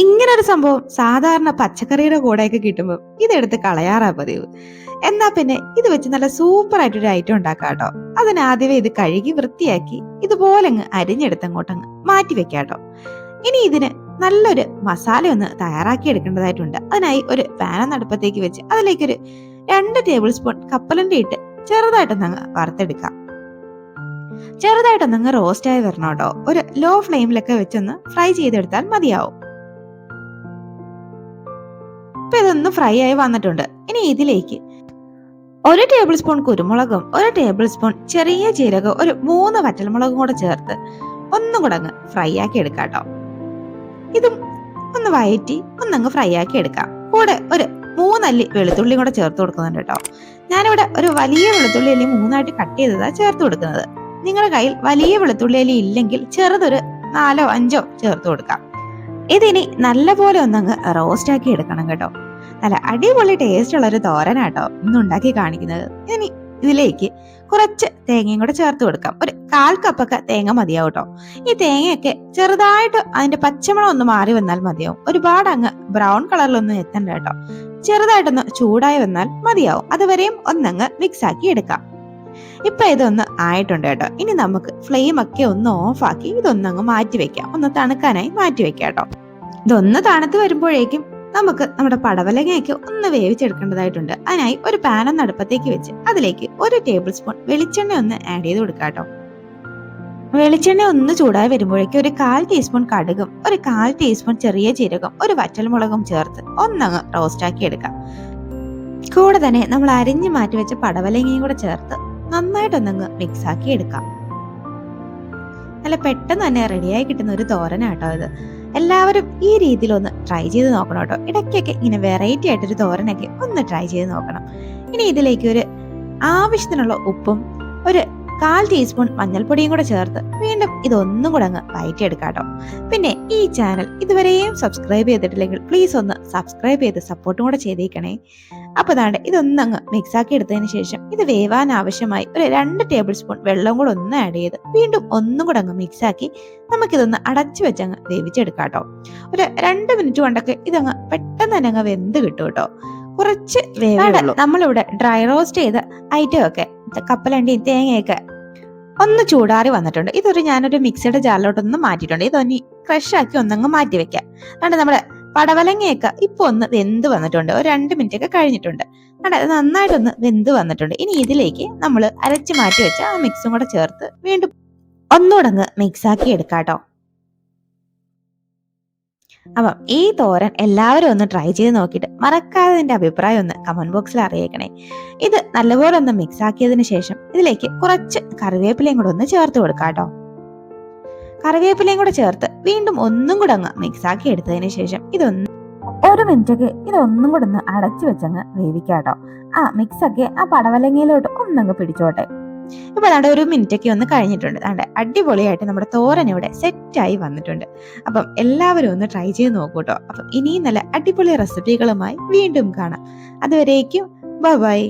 ഇങ്ങനൊരു സംഭവം സാധാരണ പച്ചക്കറിയുടെ കൂടെയൊക്കെ കിട്ടുമ്പോൾ ഇതെടുത്ത് കളയാറാ പതിവ്. എന്നാ പിന്നെ ഇത് വെച്ച് നല്ല സൂപ്പർ ആയിട്ടൊരു ഐറ്റം ഉണ്ടാക്കാം കേട്ടോ. അതിനാദ്യമേ ഇത് കഴുകി വൃത്തിയാക്കി ഇതുപോലെ അങ്ങ് അരിഞ്ഞെടുത്ത് അങ്ങോട്ടങ്ങ് മാറ്റി വെക്കാട്ടോ. ഇനി ഇതിന് നല്ലൊരു മസാല ഒന്ന് തയ്യാറാക്കി എടുക്കേണ്ടതായിട്ടുണ്ട്. അതിനായി ഒരു പാൻ അടുപ്പത്തേക്ക് വെച്ച് അതിലേക്കൊരു 2 ടേബിൾ സ്പൂൺ കപ്പലണ്ടി ഇട്ട് ചെറുതായിട്ടൊന്നങ്ങ് വറുത്തെടുക്കാം. ചെറുതായിട്ടൊന്നങ്ങ് റോസ്റ്റ് ആയി വരണം കേട്ടോ. ഒരു ലോ ഫ്ലെയിമിലൊക്കെ വെച്ചൊന്ന് ഫ്രൈ ചെയ്തെടുത്താൽ മതിയാവും. ഇപ്പൊ ഇതൊന്ന് ഫ്രൈ ആയി വന്നിട്ടുണ്ട്. ഇനി ഇതിലേക്ക് 1 ടേബിൾ സ്പൂൺ കുരുമുളകും 1 ടേബിൾ സ്പൂൺ ചെറിയ ജീരകം 3 വറ്റൽമുളകും കൂടെ ചേർത്ത് ഒന്നും കൂടെ അങ്ങ് ഫ്രൈ ആക്കി എടുക്കാം കേട്ടോ. ഇതും ഒന്ന് വഴറ്റി ഒന്നങ്ങ് ഫ്രൈ ആക്കി എടുക്കാം. കൂടെ ഒരു 3 അല്ലി വെളുത്തുള്ളി കൂടെ ചേർത്ത് കൊടുക്കുന്നുണ്ട് കേട്ടോ. ഞാനിവിടെ ഒരു വലിയ വെളുത്തുള്ളി അല്ലി 3ആയിട്ട് കട്ട് ചെയ്തതാ ചേർത്ത് കൊടുക്കുന്നത്. നിങ്ങളുടെ കയ്യിൽ വലിയ വെളുത്തുള്ളി അല്ലി ഇല്ലെങ്കിൽ ചെറുതൊരു 4ഓ 5ഓ ചേർത്ത് കൊടുക്കാം. ഇതിനി നല്ലപോലെ ഒന്നങ്ങ് റോസ്റ്റ് ആക്കി എടുക്കണം കേട്ടോ. നല്ല അടിപൊളി ടേസ്റ്റ് ഉള്ള ഒരു തോരനാട്ടോ ഇന്ന് ഉണ്ടാക്കി കാണിക്കുന്നത്. ഇനി ഇതിലേക്ക് കുറച്ച് തേങ്ങയും കൂടെ ചേർത്ത് കൊടുക്കാം. ഒരു 1/4 കപ്പൊക്കെ തേങ്ങ മതിയാവും കേട്ടോ. ഈ തേങ്ങയൊക്കെ ചെറുതായിട്ട് അതിന്റെ പച്ചമണം ഒന്ന് മാറി വന്നാൽ മതിയാവും. ഒരുപാട് അങ്ങ് ബ്രൗൺ കളറിലൊന്നും എത്തണ്ട കേട്ടോ. ചെറുതായിട്ടൊന്ന് ചൂടായി വന്നാൽ മതിയാവും. അതുവരെയും ഒന്നങ്ങ് മിക്സ് ആക്കി എടുക്കാം. ഇപ്പൊ ഇതൊന്ന് ആയിട്ടുണ്ട് കേട്ടോ. ഇനി നമുക്ക് ഫ്ലെയിം ഒക്കെ ഒന്ന് ഓഫ് ആക്കി ഇതൊന്നങ്ങ് മാറ്റി വെക്കാം. ഒന്ന് തണുക്കാനായി മാറ്റി വെക്കാം കേട്ടോ. ഇതൊന്ന് തണുത്ത് വരുമ്പോഴേക്കും നമുക്ക് നമ്മുടെ പടവലങ്ങയൊക്കെ ഒന്ന് വേവിച്ചെടുക്കേണ്ടതായിട്ടുണ്ട്. അതിനായി ഒരു പാൻ ഒന്ന് അടുപ്പത്തേക്ക് വെച്ച് അതിലേക്ക് 1 ടേബിൾ സ്പൂൺ വെളിച്ചെണ്ണ ഒന്ന് ആഡ് ചെയ്ത് കൊടുക്കാം കേട്ടോ. വെളിച്ചെണ്ണ ഒന്ന് ചൂടായി വരുമ്പോഴേക്കും ഒരു 1/4 ടീസ്പൂൺ കടുകും 1/4 ടീസ്പൂൺ ചെറിയ ജീരകം 1 വറ്റൽമുളകും ചേർത്ത് ഒന്നങ്ങ് റോസ്റ്റ് ആക്കി എടുക്കാം. കൂടെ തന്നെ നമ്മൾ അരിഞ്ഞു മാറ്റി വെച്ച പടവലങ്ങയും കൂടെ ചേർത്ത് നന്നായിട്ടൊന്നങ്ങ് മിക്സ് ആക്കി എടുക്കാം. നല്ല പെട്ടെന്ന് തന്നെ റെഡിയായി കിട്ടുന്ന ഒരു തോരനാട്ടോ ഇത്. എല്ലാവരും ഈ രീതിയിൽ ഒന്ന് ട്രൈ ചെയ്ത് നോക്കണം കേട്ടോ. ഇടയ്ക്കൊക്കെ ഇങ്ങനെ വെറൈറ്റി ആയിട്ടൊരു തോരനൊക്കെ ഒന്ന് ട്രൈ ചെയ്ത് നോക്കണം. ഇനി ഇതിലേക്ക് ഒരു ആവശ്യത്തിനുള്ള ഉപ്പും 1/4 ടീസ്പൂൺ മഞ്ഞൾപ്പൊടിയും കൂടെ ചേർത്ത് വീണ്ടും ഇതൊന്നും കൂടെ അങ്ങ് വഴറ്റിയെടുക്കാം കേട്ടോ. പിന്നെ ഈ ചാനൽ ഇതുവരെയും സബ്സ്ക്രൈബ് ചെയ്തിട്ടില്ലെങ്കിൽ പ്ലീസ് ഒന്ന് സബ്സ്ക്രൈബ് ചെയ്ത് സപ്പോർട്ടും കൂടെ ചെയ്തേക്കണേ. അപ്പൊ അതാണ്ട് ഇതൊന്നങ്ങ് മിക്സ് ആക്കി എടുത്തതിന് ശേഷം ഇത് വേവാൻ ആവശ്യമായി ഒരു 2 ടേബിൾ സ്പൂൺ വെള്ളം കൂടെ ഒന്ന് ആഡ് ചെയ്ത് വീണ്ടും ഒന്നും കൂടെ അങ്ങ് മിക്സ് ആക്കി നമുക്കിതൊന്ന് അടച്ചു വെച്ചങ്ങ് വേവിച്ചെടുക്കാം കേട്ടോ. ഒരു 2 മിനിറ്റ് കൊണ്ടൊക്കെ ഇതങ്ങ് പെട്ടെന്ന് തന്നെ അങ്ങ് വെന്ത് കിട്ടും കേട്ടോ. കുറച്ച് വേവുള്ളൂ. നമ്മളിവിടെ ഡ്രൈ റോസ്റ്റ് ചെയ്ത ഐറ്റം ഒക്കെ കപ്പലണ്ടിയും തേങ്ങയൊക്കെ ഒന്ന് ചൂടാറി വന്നിട്ടുണ്ട്. ഞാനൊരു മിക്സിയുടെ ജാറിലോട്ടൊന്ന് മാറ്റിയിട്ടുണ്ട്. ഇതൊന്ന് ക്രഷ് ആക്കി ഒന്നങ്ങ് മാറ്റി വെക്കാം. അതുകൊണ്ട് നമ്മുടെ പടവലങ്ങയൊക്കെ ഇപ്പൊ ഒന്ന് വെന്ത് വന്നിട്ടുണ്ട്. ഒരു 2 മിനിറ്റ് ഒക്കെ കഴിഞ്ഞിട്ടുണ്ട്. അത് നന്നായിട്ടൊന്ന് വെന്ത് വന്നിട്ടുണ്ട്. ഇനി ഇതിലേക്ക് നമ്മൾ അരച്ച് മാറ്റി വെച്ച ആ മിക്സും കൂടെ ചേർത്ത് വീണ്ടും ഒന്നുകൂടെ മിക്സ് ആക്കി എടുക്കാം കേട്ടോ. അപ്പം ഈ തോരൻ എല്ലാവരും ഒന്ന് ട്രൈ ചെയ്ത് നോക്കിയിട്ട് മറക്കാതെ ഇതിന്റെ അഭിപ്രായം ഒന്ന് കമന്റ് ബോക്സിൽ അറിയിക്കണേ. ഇത് നല്ലപോലെ ഒന്ന് മിക്സ് ആക്കിയതിന് ശേഷം ഇതിലേക്ക് കുറച്ച് കറിവേപ്പിലയും കൂടെ ഒന്ന് ചേർത്ത് കൊടുക്കാം കേട്ടോ. കറിവേപ്പിലയും കൂടെ ചേർത്ത് വീണ്ടും ഒന്നും കൂടെ അങ്ങ് മിക്സ് ആക്കി എടുത്തതിന് ശേഷം ഇതൊന്ന് 1 മിനിറ്റ് ഒക്കെ ഇതൊന്നും കൂടെ ഒന്ന് അടച്ചു വെച്ചങ്ങ് വേവിക്കാം കേട്ടോ. ആ മിക്സ് ഒക്കെ ആ പടവലങ്ങയിലോട്ട് ഒന്നങ്ങ് പിടിച്ചോട്ടെ. ഇപ്പൊ അതാണ്ട് 1 മിനിറ്റ് ഒക്കെ ഒന്ന് കഴിഞ്ഞിട്ടുണ്ട്. അതാണ്ട് അടിപൊളിയായിട്ട് നമ്മുടെ തോരൻ ഇവിടെ സെറ്റായി വന്നിട്ടുണ്ട്. അപ്പം എല്ലാവരും ഒന്ന് ട്രൈ ചെയ്ത് നോക്കൂട്ടോ. അപ്പം ഇനിയും നല്ല അടിപൊളി റെസിപ്പികളുമായി വീണ്ടും കാണാം. അതുവരേക്കും ബൈ ബൈ.